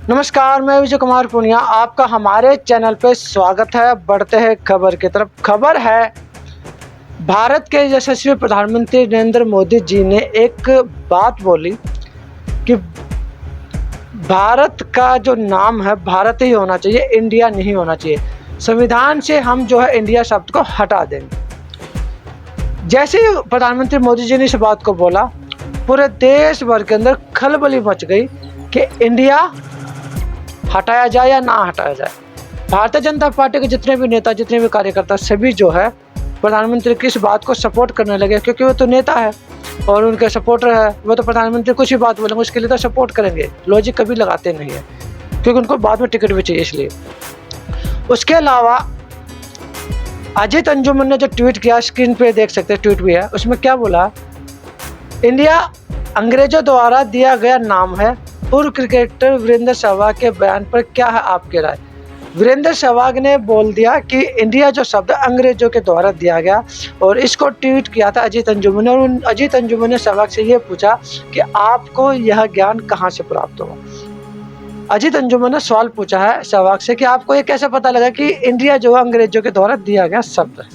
नमस्कार, मैं विजय कुमार पूनिया, आपका हमारे चैनल पे स्वागत है। बढ़ते हैं खबर की तरफ। खबर है, भारत के यशस्वी प्रधानमंत्री नरेंद्र मोदी जी ने एक बात बोली कि भारत का जो नाम है भारत ही होना चाहिए, इंडिया नहीं होना चाहिए। संविधान से हम जो है इंडिया शब्द को हटा देंगे। जैसे ही प्रधानमंत्री मोदी जी ने इस बात को बोला, पूरे देश भर के अंदर खलबली मच गई कि इंडिया हटाया जाए या ना हटाया जाए। भारतीय जनता पार्टी के जितने भी नेता, जितने भी कार्यकर्ता, सभी जो है प्रधानमंत्री की इस बात को सपोर्ट करने लगे, क्योंकि वो तो नेता है और उनके सपोर्टर है। वो तो प्रधानमंत्री कुछ भी बात बोलेंगे उसके लिए तो सपोर्ट करेंगे, लॉजिक कभी लगाते नहीं है, क्योंकि उनको बाद में टिकट भी चाहिए इसलिए। उसके अलावा अजीत अंजुमन ने जो ट्वीट किया, स्क्रीन पे देख सकते हैं, ट्वीट भी है। उसमें क्या बोला, इंडिया अंग्रेजों द्वारा दिया गया नाम है। पूर्व क्रिकेटर वीरेंद्र सहवाग के बयान पर क्या है आपकी राय? वीरेंद्र सहवाग ने बोल दिया कि इंडिया जो शब्द अंग्रेजों के द्वारा दिया गया, और इसको ट्वीट किया था अजीत अंजुमन ने। और अजीत अंजुमन ने सहवाग से ये पूछा कि आपको यह ज्ञान कहाँ से प्राप्त हुआ? अजीत अंजुमन ने सवाल पूछा है सहवाग से कि आपको ये कैसे पता लगा कि इंडिया जो अंग्रेजों के द्वारा दिया गया शब्द है।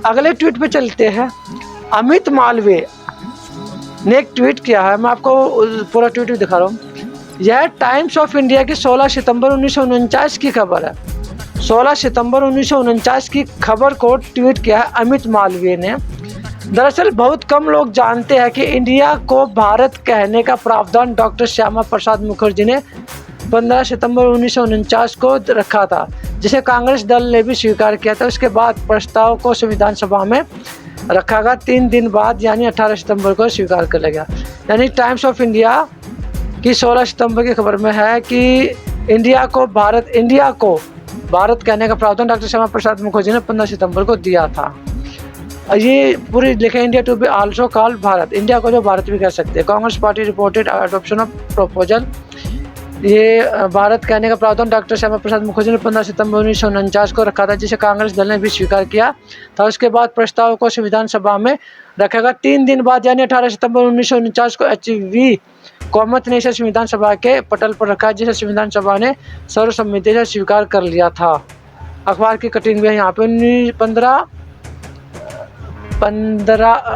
अगले ट्वीट पे चलते हैं। अमित मालवीय ने एक ट्वीट किया है, मैं आपको पूरा ट्वीट भी दिखा रहा हूँ। यह टाइम्स ऑफ इंडिया की 16 सितंबर 1949 की खबर है। 16 सितंबर 1949 की खबर को ट्वीट किया है अमित मालवीय ने। दरअसल बहुत कम लोग जानते हैं कि इंडिया को भारत कहने का प्रावधान डॉक्टर श्यामा प्रसाद मुखर्जी ने 15 सितंबर 1949 को रखा था, जिसे कांग्रेस दल ने भी स्वीकार किया था। उसके बाद प्रस्ताव को संविधान सभा में रखा गया। 3 दिन बाद यानी 18 सितंबर को स्वीकार कर लिया गया। यानी टाइम्स ऑफ इंडिया की 16 सितंबर की खबर में है कि इंडिया को भारत कहने का प्रावधान डॉक्टर श्यामा प्रसाद मुखर्जी ने 15 सितंबर को दिया था। ये पूरी लिखे, India to be also called Bharat, India को जो भारत भी कह सकते हैं। Congress party reported adoption of proposal. ये भारत कहने का प्रावधान डॉक्टर श्यामा प्रसाद मुखर्जी ने 15 सितंबर 1949 को रखा था, जिसे कांग्रेस दल ने भी स्वीकार किया था। उसके बाद प्रस्ताव को संविधान सभा में रखा गया। 3 दिन बाद यानी 18 सितंबर 1949 को HV कोमत ने इसे संविधान सभा के पटल पर रखा, जिसे संविधान सभा ने सर्वसम्मति से स्वीकार कर लिया था। अखबार की कटिंग भी है यहाँ पे।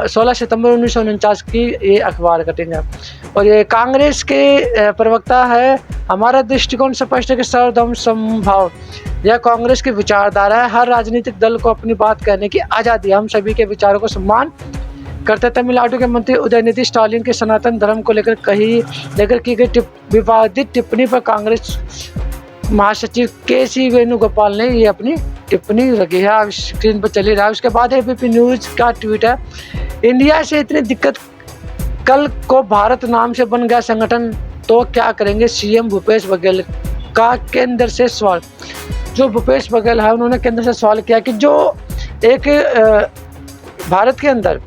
16 सितंबर 1949 की ये अखबार कटिंग है। और ये कांग्रेस के प्रवक्ता है, हमारा दृष्टिकोण स्पष्ट है कि सर्वधर्म समभाव यह कांग्रेस की विचारधारा है। हर राजनीतिक दल को अपनी बात कहने की आज़ादी, हम सभी के विचारों को सम्मान करते। तमिलनाडु के मंत्री उदयनिधि स्टालिन के सनातन धर्म को लेकर की गई विवादित टिप्पणी पर कांग्रेस महासचिव KC वेणुगोपाल ने ये अपनी टिप्पणी रखी है, स्क्रीन पर चली रहा है। उसके बाद ABP न्यूज का ट्वीट है, इंडिया से इतनी दिक्कत, कल को भारत नाम से बन गया संगठन तो क्या करेंगे? CM भूपेश बघेल का केंद्र से सवाल। जो भूपेश बघेल है उन्होंने केंद्र से सवाल किया कि जो एक भारत के अंदर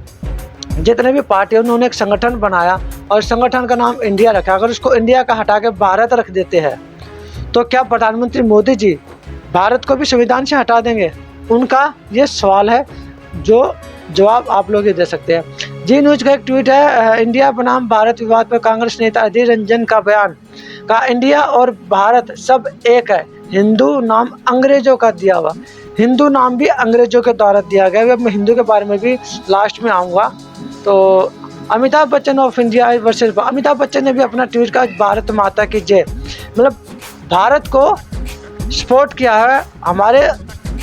जितने भी पार्टी, उन्होंने एक संगठन बनाया और संगठन का नाम इंडिया रखा। अगर उसको इंडिया का हटा के भारत रख देते हैं तो क्या प्रधानमंत्री मोदी जी भारत को भी संविधान से हटा देंगे? उनका ये सवाल है, जो जवाब आप लोग ये दे सकते हैं। जी न्यूज का एक ट्वीट है, इंडिया बनाम भारत विवाद पर कांग्रेस नेता अधीर रंजन का बयान। का इंडिया और भारत सब एक है, हिंदू नाम अंग्रेजों का दिया हुआ, हिंदू नाम भी अंग्रेजों के द्वारा दिया गया। अब मैं हिंदू के बारे में भी लास्ट में आऊँगा। तो Amitabh Bachchan of India versus, Amitabh Bachchan ने भी अपना ट्वीट का भारत माता की जय, मतलब भारत को सपोर्ट किया है हमारे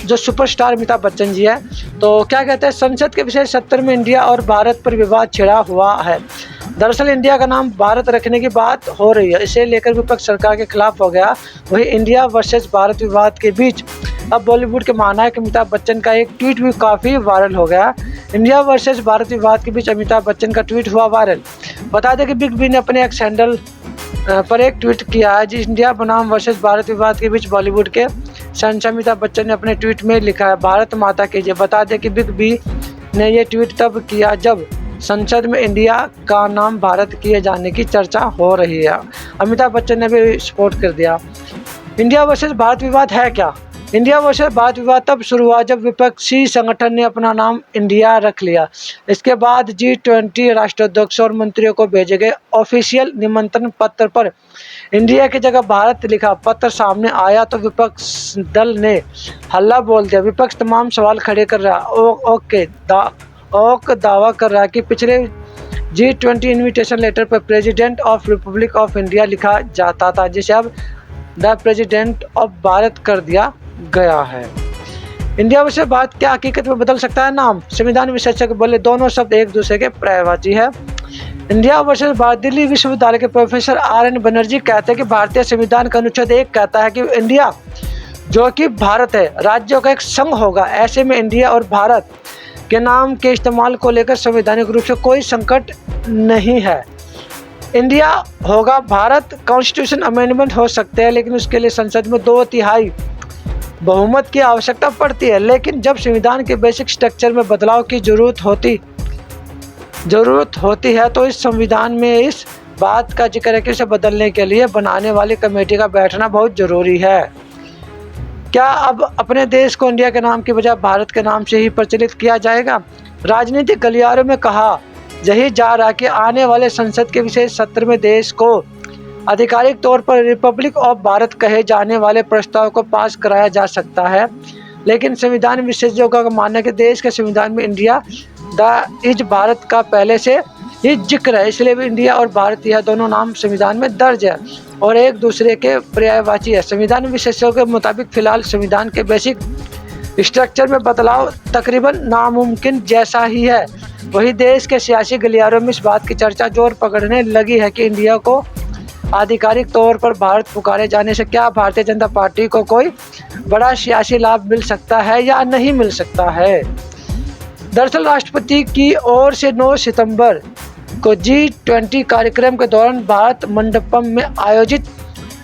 जो सुपरस्टार अमिताभ बच्चन जी है। तो क्या कहते हैं, संसद के विषय 70 में इंडिया और भारत पर विवाद छिड़ा हुआ है। दरअसल इंडिया का नाम भारत रखने की बात हो रही है, इसे लेकर विपक्ष सरकार के खिलाफ हो गया। वही इंडिया वर्सेस भारत विवाद के बीच अब बॉलीवुड के महानायक अमिताभ बच्चन का एक ट्वीट भी काफ़ी वायरल हो गया। इंडिया वर्सेस भारत विवाद के बीच अमिताभ बच्चन का ट्वीट हुआ वायरल। बता दें कि बिग बी ने अपने एक हैंडल पर एक ट्वीट किया है, जिस इंडिया बनाम वर्सेस भारत विवाद के बीच बॉलीवुड के शहंशाह अमिताभ बच्चन ने अपने ट्वीट में लिखा है, भारत माता की जय। बता दें कि बिग बी ने यह ट्वीट तब किया जब संसद में इंडिया का नाम भारत किए जाने की चर्चा हो रही है। अमिताभ बच्चन ने भी सपोर्ट कर दिया। इंडिया वर्सेस भारत विवाद है क्या? इंडिया वर्सेस भारत विवाद तब शुरू हुआ जब विपक्षी संगठन ने अपना नाम इंडिया रख लिया। इसके बाद G20 राष्ट्राध्यक्षों और मंत्रियों को भेजे गए ऑफिशियल निमंत्रण पत्र पर इंडिया की जगह भारत लिखा पत्र सामने आया तो विपक्ष दल ने हल्ला बोल दिया। विपक्ष तमाम सवाल खड़े कर रहा दावा कर रहा कि पिछले G20 इन्विटेशन लेटर पर president of Republic of India लिखा जाता था, जिसे अब द प्रेसिडेंट ऑफ भारत कर दिया गया है। इंडिया वर्सेस भारत क्या हकीकत में बदल सकता है नाम? संविधान विशेषज्ञ बोले दोनों शब्द एक दूसरे के पर्यायवाची है। India versus Bharat. दिल्ली विश्वविद्यालय के प्रोफेसर RN बनर्जी कहते हैं कि भारतीय संविधान का अनुच्छेद 1 कहता है कि इंडिया जो कि भारत है राज्यों का एक संघ होगा। ऐसे में इंडिया और भारत के नाम के इस्तेमाल को लेकर संवैधानिक रूप से कोई संकट नहीं है। इंडिया होगा भारत, कॉन्स्टिट्यूशन अमेंडमेंट हो सकते हैं, लेकिन उसके लिए संसद में 2/3 बहुमत की आवश्यकता पड़ती है। लेकिन जब संविधान के बेसिक स्ट्रक्चर में बदलाव की जरूरत होती है तो इस संविधान में इस बात का जिक्र है कि इसे बदलने के लिए बनाने वाली कमेटी का बैठना बहुत जरूरी है। क्या अब अपने देश को इंडिया के नाम की बजाय भारत के नाम से ही प्रचलित किया जाएगा? राजनीतिक गलियारों में कहा यही जा रहा कि आने वाले संसद के विशेष सत्र में देश को आधिकारिक तौर पर रिपब्लिक ऑफ भारत कहे जाने वाले प्रस्ताव को पास कराया जा सकता है। लेकिन संविधान विशेषज्ञों का मानना है कि देश के संविधान में इंडिया इज भारत का पहले से ही जिक्र है, इसलिए भी इंडिया और भारत यह दोनों नाम संविधान में दर्ज है और एक दूसरे के पर्यायवाची है। संविधान विशेषज्ञों के मुताबिक फिलहाल संविधान के बेसिक स्ट्रक्चर में बदलाव तकरीबन नामुमकिन जैसा ही है। वही देश के सियासी गलियारों में इस बात की चर्चा जोर पकड़ने लगी है कि इंडिया को आधिकारिक तौर पर भारत पुकारे जाने से क्या भारतीय जनता पार्टी को कोई बड़ा सियासी लाभ मिल सकता है या नहीं मिल सकता है। दरअसल राष्ट्रपति की ओर से 9 सितंबर को G20 कार्यक्रम के दौरान भारत मंडपम में आयोजित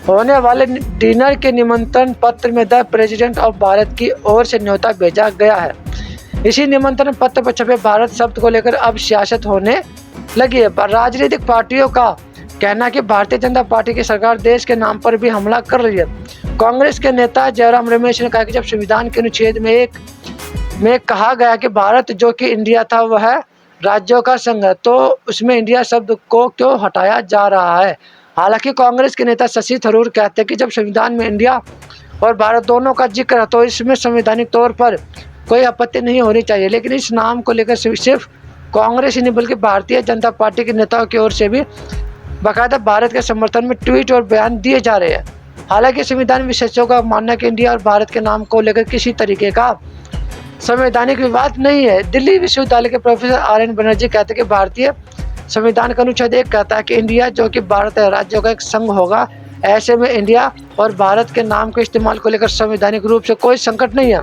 होने वाले डिनर के निमंत्रण पत्र में द प्रेसिडेंट ऑफ भारत की ओर से न्योता भेजा गया है। इसी निमंत्रण पत्र पर छपे भारत शब्द को लेकर अब सियासत होने लगी है। राजनीतिक पार्टियों का कहना कि भारतीय जनता पार्टी की सरकार देश के नाम पर भी हमला कर रही है। कांग्रेस के नेता जयराम रमेश ने कहा कि जब संविधान के अनुच्छेद में कहा गया कि भारत जो कि इंडिया था वह राज्यों का संघ है, तो उसमें इंडिया शब्द को क्यों हटाया जा रहा है। हालांकि कांग्रेस के नेता शशि थरूर कहते हैं कि जब संविधान में इंडिया और भारत दोनों का जिक्र है तो इसमें संवैधानिक तौर पर कोई आपत्ति नहीं होनी चाहिए। लेकिन इस नाम को लेकर सिर्फ कांग्रेस ही नहीं बल्कि भारतीय जनता पार्टी के नेताओं की ओर से भी बाकायदा भारत के समर्थन में ट्वीट और बयान दिए जा रहे हैं। हालांकि संविधान विशेषज्ञों का मानना है कि इंडिया और भारत के नाम को लेकर किसी तरीके का संवैधानिक विवाद नहीं है। दिल्ली विश्वविद्यालय के प्रोफेसर RN बनर्जी कहते हैं कि भारतीय संविधान का अनुच्छेद 1 कहता है कि इंडिया जो कि भारत है राज्यों का एक संघ होगा। ऐसे में इंडिया और भारत के नाम के इस्तेमाल को लेकर संवैधानिक रूप से कोई संकट नहीं है।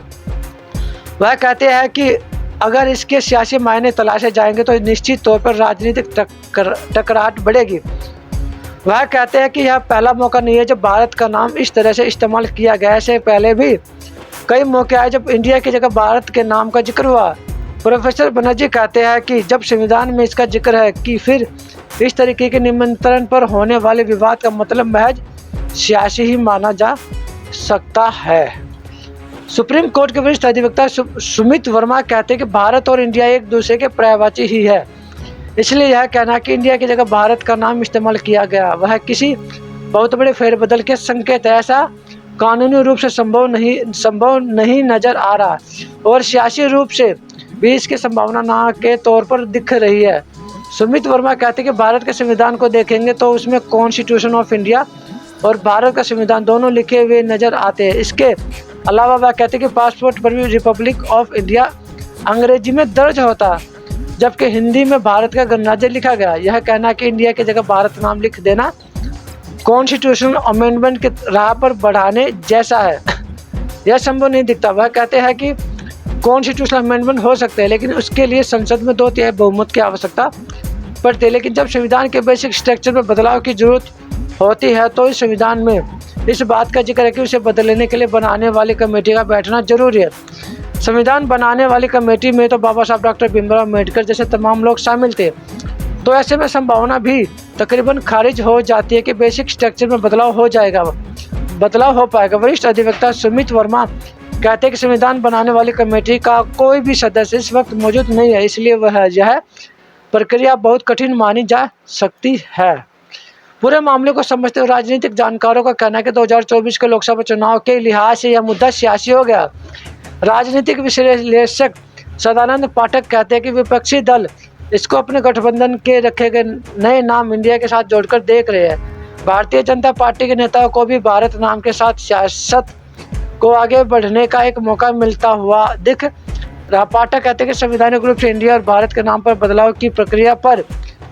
वह कहते हैं कि अगर इसके सियासी मायने तलाशे जाएंगे तो निश्चित तौर पर राजनीतिक टकराहट बढ़ेगी। वह कहते हैं कि यह पहला मौका नहीं है जब भारत का नाम इस तरह से इस्तेमाल किया गया है। इससे पहले भी कई मौके आए जब इंडिया की जगह भारत के नाम का जिक्र हुआ। प्रोफेसर बनर्जी कहते हैं कि जब संविधान में इसका जिक्र है कि फिर इस तरीके के निमंत्रण पर होने वाले विवाद का मतलब महज सियासी ही माना जा सकता है। सुप्रीम कोर्ट के वरिष्ठ अधिवक्ता सुमित वर्मा कहते हैं कि भारत और इंडिया एक दूसरे के पर्यायवाची ही है, इसलिए यह कहना कि इंडिया की जगह भारत का नाम इस्तेमाल किया गया वह किसी बहुत बड़े फेरबदल के संकेत है। ऐसा कानूनी रूप से संभव नहीं नजर आ रहा और सियासी रूप से भी इसकी संभावना ना के तौर पर दिख रही है। सुमित वर्मा कहते हैं कि भारत के संविधान को देखेंगे तो उसमें कॉन्स्टिट्यूशन ऑफ इंडिया और भारत का संविधान दोनों लिखे हुए नजर आते हैं। इसके अलावा वह कहते हैं कि पासपोर्ट पर भी रिपब्लिक ऑफ इंडिया अंग्रेजी में दर्ज होता जबकि हिंदी में भारत का गणराज्य लिखा गया। यह कहना कि इंडिया की जगह भारत नाम लिख देना कॉन्स्टिट्यूशनल अमेंडमेंट की राह पर बढ़ाने जैसा है, यह संभव नहीं दिखता। वह कहते हैं कि कॉन्स्टिट्यूशनल अमेंडमेंट हो सकते हैं लेकिन उसके लिए संसद में 2/3 बहुमत की आवश्यकता पड़ती है। लेकिन जब संविधान के बेसिक स्ट्रक्चर में बदलाव की जरूरत होती है तो इस संविधान में इस बात का जिक्र है कि उसे बदलने के लिए बनाने वाली कमेटी का बैठना जरूरी है। संविधान बनाने वाली कमेटी में तो बाबा साहब डॉक्टर भीमराव अम्बेडकर जैसे तमाम लोग शामिल थे, तो ऐसे में संभावना भी तकरीबन खारिज हो जाती है कि बेसिक स्ट्रक्चर में बदलाव हो पाएगा। वरिष्ठ अधिवक्ता सुमित वर्मा कहते हैं कि संविधान बनाने वाली कमेटी का कोई भी सदस्य इस वक्त मौजूद नहीं है, इसलिए यह प्रक्रिया बहुत कठिन मानी जा सकती है। पूरे मामले को समझते हुए राजनीतिक जानकारों का कहना है कि 2024 के लोकसभा चुनाव के लिहाज से यह मुद्दा सियासी हो गया। राजनीतिक विश्लेषक सदानंद पाठक कहते हैं कि विपक्षी दल इसको अपने गठबंधन के रखे गए नए नाम इंडिया के साथ जोड़कर देख रहे हैं। भारतीय जनता पार्टी के नेताओं को भी भारत नाम के साथ सियासत को आगे बढ़ने का एक मौका मिलता हुआ दिख रहा। पाठक कहते हैं कि संवैधानिक रूप से इंडिया और भारत के नाम पर बदलाव की प्रक्रिया पर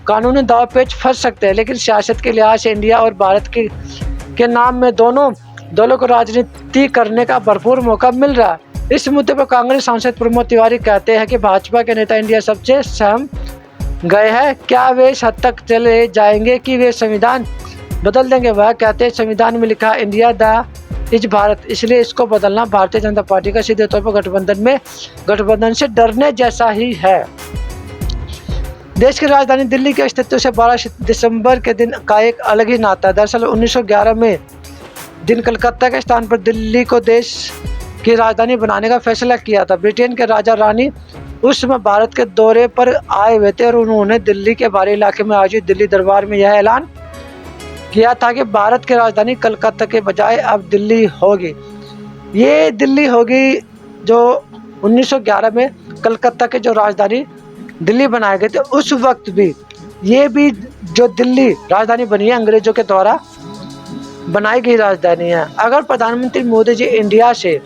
कानूनी दाव पेच फंस सकते हैं, लेकिन सियासत के लिहाज से इंडिया और भारत के नाम में दोनों दलों को राजनीति करने का भरपूर मौका मिल रहा है। इस मुद्दे पर कांग्रेस सांसद प्रमोद तिवारी कहते हैं कि भाजपा के नेता इंडिया सबसे सहम गए हैं। क्या वे इस हद तक चले जाएंगे कि वे संविधान बदल देंगे? वह कहते हैं संविधान में लिखा इंडिया द इज भारत, इसलिए इसको बदलना भारतीय जनता पार्टी का सीधे तौर पर गठबंधन से डरने जैसा ही है। देश की राजधानी दिल्ली के अस्तित्व से 12 दिसंबर के दिन का एक अलग ही नाता है। दरअसल 1911 में दिन कलकत्ता के स्थान पर दिल्ली को देश की राजधानी बनाने का फैसला किया था। ब्रिटेन के राजा रानी उस समय भारत के दौरे पर आए हुए थे और उन्होंने दिल्ली के बाहरी इलाके में आयोजित दिल्ली दरबार में यह ऐलान किया था कि भारत की राजधानी कलकत्ता के बजाय अब दिल्ली होगी। ये दिल्ली होगी जो 1911 में कलकत्ता के जो राजधानी दिल्ली बनाए गए थे, उस वक्त भी ये भी जो दिल्ली राजधानी बनी है अंग्रेजों के द्वारा बनाई गई राजधानी है। अगर प्रधानमंत्री मोदी जी इंडिया से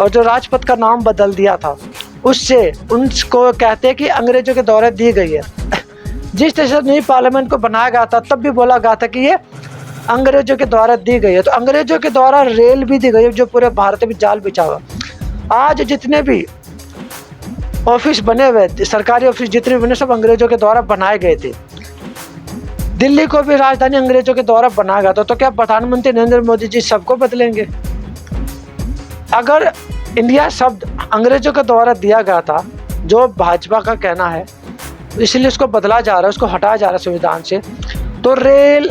और जो राजपथ का नाम बदल दिया था उससे उनको कहते हैं कि अंग्रेजों के द्वारा दी गई है। जिस तरह से नई पार्लियामेंट को बनाया गया था तब भी बोला गया था कि ये अंग्रेजों के द्वारा दी गई है, तो अंग्रेजों के द्वारा रेल भी दी गई है जो पूरे भारत में जाल बिछा हुआ। आज जितने भी ऑफिस बने हुए सरकारी ऑफिस जितने भी बने सब अंग्रेजों के द्वारा बनाए गए थे। दिल्ली को भी राजधानी अंग्रेजों के द्वारा बनाया गया था, तो क्या प्रधानमंत्री नरेंद्र मोदी जी सबको बदलेंगे? अगर इंडिया शब्द अंग्रेजों के द्वारा दिया गया था जो भाजपा का कहना है, इसलिए उसको बदला जा रहा है, उसको हटाया जा रहा है संविधान से, तो रेल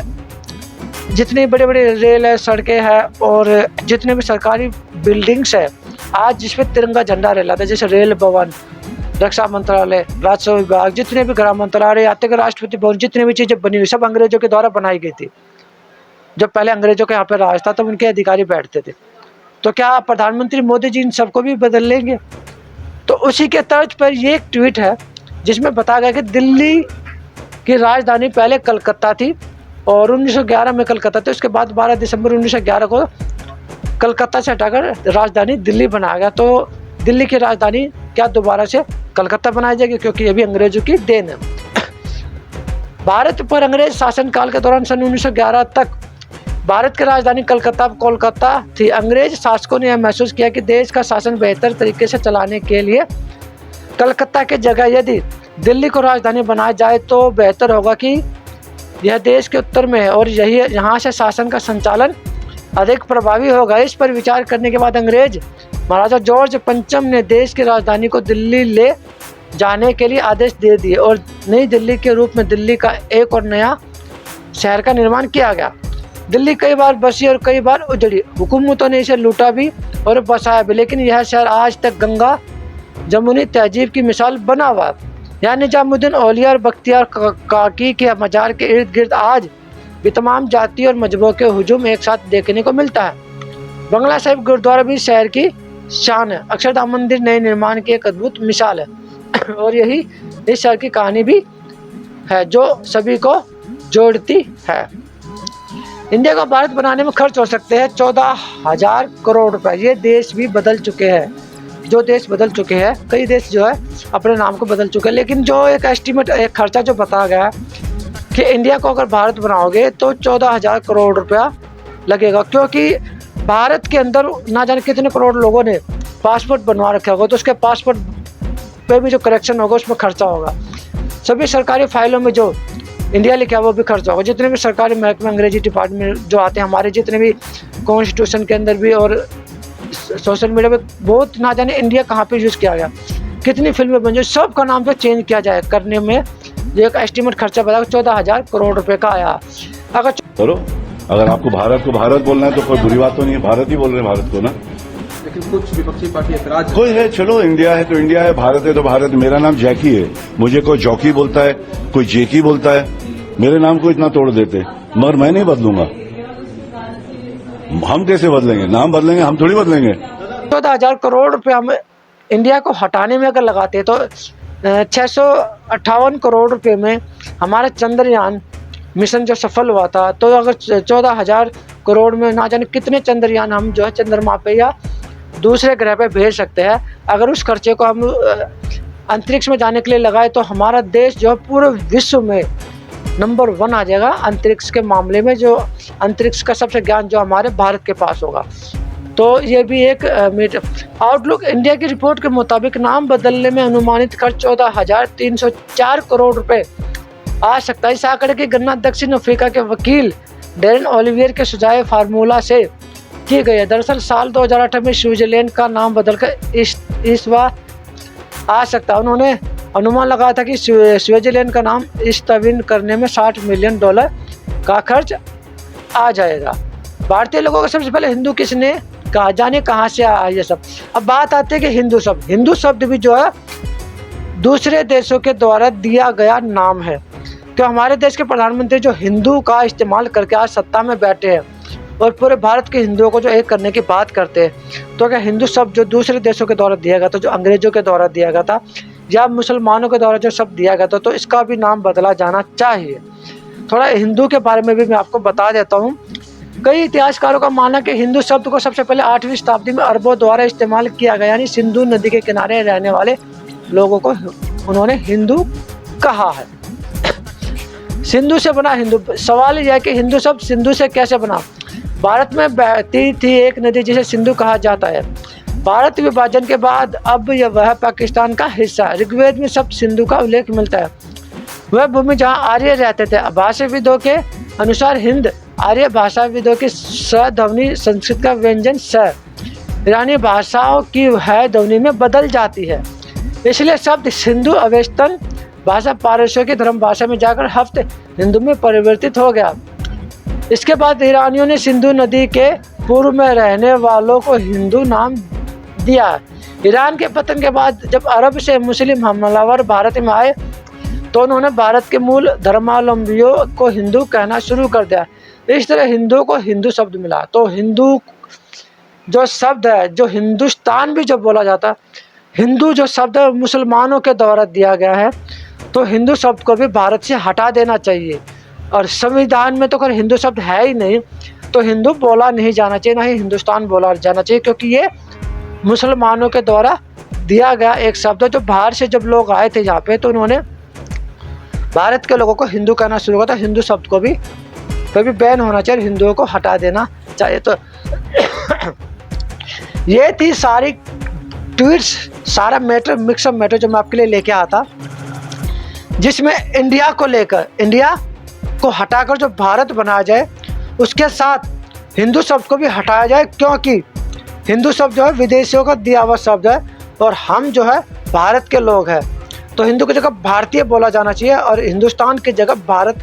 जितनी बड़े बड़े रेल है, सड़कें हैं और जितने भी सरकारी बिल्डिंग्स है आज जिस पे तिरंगा झंडा रहता है, जैसे रेल भवन, रक्षा मंत्रालय, राजस्व विभाग, जितने भी गृह मंत्रालय आते के राष्ट्रपति भवन, जितनी भी चीज़ें बनी हुई सब अंग्रेजों के द्वारा बनाई गई थी। जब पहले अंग्रेजों के यहाँ पे राज था तब उनके अधिकारी बैठते थे। तो क्या प्रधानमंत्री मोदी जी इन सबको भी बदल लेंगे? तो उसी के तर्ज पर ये एक ट्वीट है जिसमें बताया गया कि दिल्ली की राजधानी पहले कलकत्ता थी और 1911 में कलकत्ता थी, उसके बाद 12 दिसंबर 1911 को कलकत्ता से हटाकर राजधानी दिल्ली बनाया गया। तो दिल्ली की राजधानी क्या दोबारा से कलकत्ता बनाई जाएगी? क्योंकि ये भी अंग्रेजों की देन है। भारत पर अंग्रेज शासनकाल के दौरान सन 1911 तक भारत की राजधानी कोलकाता थी। अंग्रेज शासकों ने यह महसूस किया कि देश का शासन बेहतर तरीके से चलाने के लिए कलकत्ता के जगह यदि दिल्ली को राजधानी बनाया जाए तो बेहतर होगा कि यह देश के उत्तर में है और यही यहाँ से शासन का संचालन अधिक प्रभावी होगा। इस पर विचार करने के बाद अंग्रेज महाराजा जॉर्ज पंचम ने देश की राजधानी को दिल्ली ले जाने के लिए आदेश दे दिए और नई दिल्ली के रूप में दिल्ली का एक और नया शहर का निर्माण किया गया। दिल्ली कई बार बसी और कई बार उजड़ी, हुकूमतों ने इसे लूटा भी और बसाया भी, लेकिन यह शहर आज तक गंगा जमुनी तहजीब की मिसाल बना हुआ। यहाँ निजामुद्दीन औलिया और बख्तियार काकी के मजार के इर्द गिर्द आज भी तमाम जाति और मजहबों के हुजूम एक साथ देखने को मिलता है। बंगला साहिब गुरुद्वारा भी शहर की शान है। अक्षरधाम मंदिर नए निर्माण की एक अद्भुत मिसाल है और यही इस शहर की कहानी भी है जो सभी को जोड़ती है। इंडिया को भारत बनाने में खर्च हो सकते हैं 14,000 करोड़ रुपए। ये देश भी बदल चुके हैं, जो देश बदल चुके हैं, कई देश जो है अपने नाम को बदल चुके हैं, लेकिन जो एक एस्टीमेट एक खर्चा जो बताया गया कि इंडिया को अगर भारत बनाओगे तो 14,000 करोड़ रुपया लगेगा, क्योंकि भारत के अंदर ना जाने कितने करोड़ लोगों ने पासपोर्ट बनवा रखा होगा, तो उसके पासपोर्ट पे भी जो करेक्शन होगा उसमें खर्चा होगा। सभी सरकारी फाइलों में जो इंडिया लिखा है वो भी खर्चा होगा। जितने भी सरकारी महकमे अंग्रेजी डिपार्टमेंट जो आते हैं हमारे, जितने भी कॉन्स्टिट्यूशन के अंदर भी और सोशल मीडिया पे बहुत ना जाने इंडिया कहाँ पे यूज़ किया गया, कितनी फिल्में बन जाए, सब का नाम पे चेंज किया जाए करने में ये एक एस्टीमेट खर्चा बताया 14,000 करोड़ रुपए का आया। अगर आपको भारत को भारत बोलना है तो कोई बुरी बात तो नहीं है, भारत ही बोल रहे हैं भारत को ना। लेकिन कुछ विपक्षी पार्टी ऐतराज कोई है, चलो इंडिया है तो इंडिया है, भारत है तो भारत है। मेरा नाम जैकी है, मुझे कोई जॉकी बोलता है, कोई जेकी बोलता है, मेरे नाम को इतना तोड़ देते, मगर मैं नहीं बदलूंगा। हम कैसे बदलेंगे? नाम बदलेंगे, हम थोड़ी बदलेंगे। 14,000 करोड़ रुपए हम इंडिया को हटाने में अगर लगाते तो 658 करोड़ रुपए में हमारा चंद्रयान मिशन जो सफल हुआ था, तो अगर 14,000 करोड़ में ना जाने कितने चंद्रयान हम जो है चंद्रमा पे या दूसरे ग्रह पे भेज सकते हैं। अगर उस खर्चे को हम अंतरिक्ष में जाने के लिए लगाए तो हमारा देश जो है पूरे विश्व में नंबर 1 आ जाएगा अंतरिक्ष के मामले में। जो अंतरिक्ष का सबसे ज्ञान जो हमारे भारत के पास होगा। तो ये भी एक आउटलुक इंडिया की रिपोर्ट के मुताबिक नाम बदलने में अनुमानित खर्च 14,304 करोड़ रुपए आ सकता है। इस आंकड़े की गणना दक्षिण अफ्रीका के वकील डेरन ओलिवियर के सुझाए फार्मूला से की गई है। दरअसल साल 2008 में स्विट्जरलैंड का नाम बदलकर इस बार आ सकता है। उन्होंने अनुमान लगाया था कि स्विट्जरलैंड का नाम इस्ताविन करने में $60 मिलियन का खर्च आ जाएगा। भारतीय लोगों को सबसे पहले हिंदू किसने कहा, जाने कहाँ से आया ये सब। अब बात आती है कि हिंदू शब्द भी जो है दूसरे देशों के द्वारा दिया गया नाम है। तो हमारे देश के प्रधानमंत्री जो हिंदू का इस्तेमाल करके आज सत्ता में बैठे हैं और पूरे भारत के हिंदुओं को जो एक करने की बात करते हैं, तो क्या हिंदू शब्द जो दूसरे देशों के द्वारा दिया गया था, जो अंग्रेजों के द्वारा दिया गया था या मुसलमानों के द्वारा जो शब्द दिया गया था, तो इसका भी नाम बदला जाना चाहिए। थोड़ा हिंदू के बारे में भी मैं आपको बता देता हूँ। कई इतिहासकारों का मानना है कि हिंदू शब्द को सबसे पहले 8वीं शताब्दी में अरबों द्वारा इस्तेमाल किया गया, यानी सिंधु नदी के किनारे रहने वाले लोगों को उन्होंने हिंदू कहा है। सिंधु से बना हिंदू। सवाल यह है कि हिंदू शब्द सिंधु से कैसे बना। भारत में बहती थी एक नदी जिसे सिंधु कहा जाता है। भारत विभाजन के बाद अब वह पाकिस्तान का हिस्सा है। ऋग्वेद में शब्द सिंधु का उल्लेख मिलता है। वह भूमि जहाँ आर्य रहते थे। भाषाविदों के अनुसार हिंद आर्य भाषाविदों की स ध्वनि संस्कृत का व्यंजन स ईरानी भाषाओं की है ध्वनि में बदल जाती है, इसलिए शब्द सिंधु अवेस्तन भाषा पारसियों की धर्म भाषा में जाकर हफ्ते हिंदू में परिवर्तित हो गया। इसके बाद ईरानियों ने सिंधु नदी के पूर्व में रहने वालों को हिंदू नाम दिया। ईरान के पतन के बाद जब अरब से मुस्लिम हमलावर भारत में आए तो उन्होंने भारत के मूल धर्मावलंबियों को हिंदू कहना शुरू कर दिया। इस तरह हिंदू को हिंदू शब्द मिला। तो हिंदू जो शब्द है, जो हिंदुस्तान भी जब बोला जाता है, हिंदू जो शब्द है मुसलमानों के द्वारा दिया गया है, तो हिंदू शब्द को भी भारत से हटा देना चाहिए। और संविधान में तो अगर हिंदू शब्द है ही नहीं तो हिंदू बोला नहीं जाना चाहिए, ना ही हिंदुस्तान बोला जाना चाहिए, क्योंकि ये मुसलमानों के द्वारा दिया गया एक शब्द है। जो बाहर से जब लोग आए थे यहाँ पे, तो उन्होंने भारत के लोगों को हिंदू कहना शुरू किया। हिंदू शब्द को भी कभी बैन होना चाहिए, हिंदुओं को हटा देना चाहिए। तो ये थी सारी ट्वीट्स, सारा मैटर, मिक्सअप मैटर जो मैं आपके लिए लेके आया था, जिसमें इंडिया को लेकर, इंडिया को हटाकर जो भारत बनाया जाए, उसके साथ हिंदू शब्द को भी हटाया जाए, क्योंकि हिंदू शब्द जो है विदेशियों का दिया हुआ शब्द है और हम जो है भारत के लोग हैं। तो हिंदू की जगह भारतीय बोला जाना चाहिए और हिंदुस्तान की जगह भारत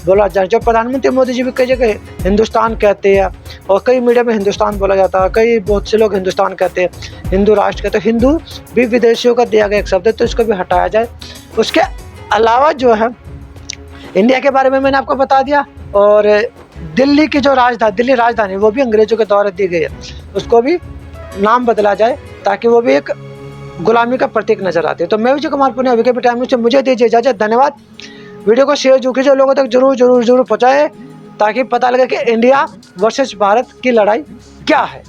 बोला जाना चाहिए। प्रधानमंत्री मोदी जी भी कई जगह हिंदुस्तान कहते हैं और कई मीडिया में हिंदुस्तान बोला जाता है, कई बहुत से लोग हिंदुस्तान कहते हैं, हिंदू राष्ट्र कहते हैं। हिंदू भी विदेशियों का दिया गया एक शब्द है, तो इसको भी हटाया जाए। उसके अलावा जो है इंडिया के बारे में मैंने आपको बता दिया, और दिल्ली की जो राजधानी, दिल्ली राजधानी, वो भी अंग्रेजों के द्वारा दी गई है, उसको भी नाम बदला जाए ताकि वो भी एक गुलामी का प्रतीक नजर आते हैं। तो मैं विजय कुमार पुनिया, विकेपी टाइम न्यूज़ से मुझे दीजिए इजाजत। धन्यवाद। वीडियो को शेयर जो कीजिए, लोगों तक जरूर पहुँचाए ताकि पता लगे कि इंडिया वर्सेस भारत की लड़ाई क्या है।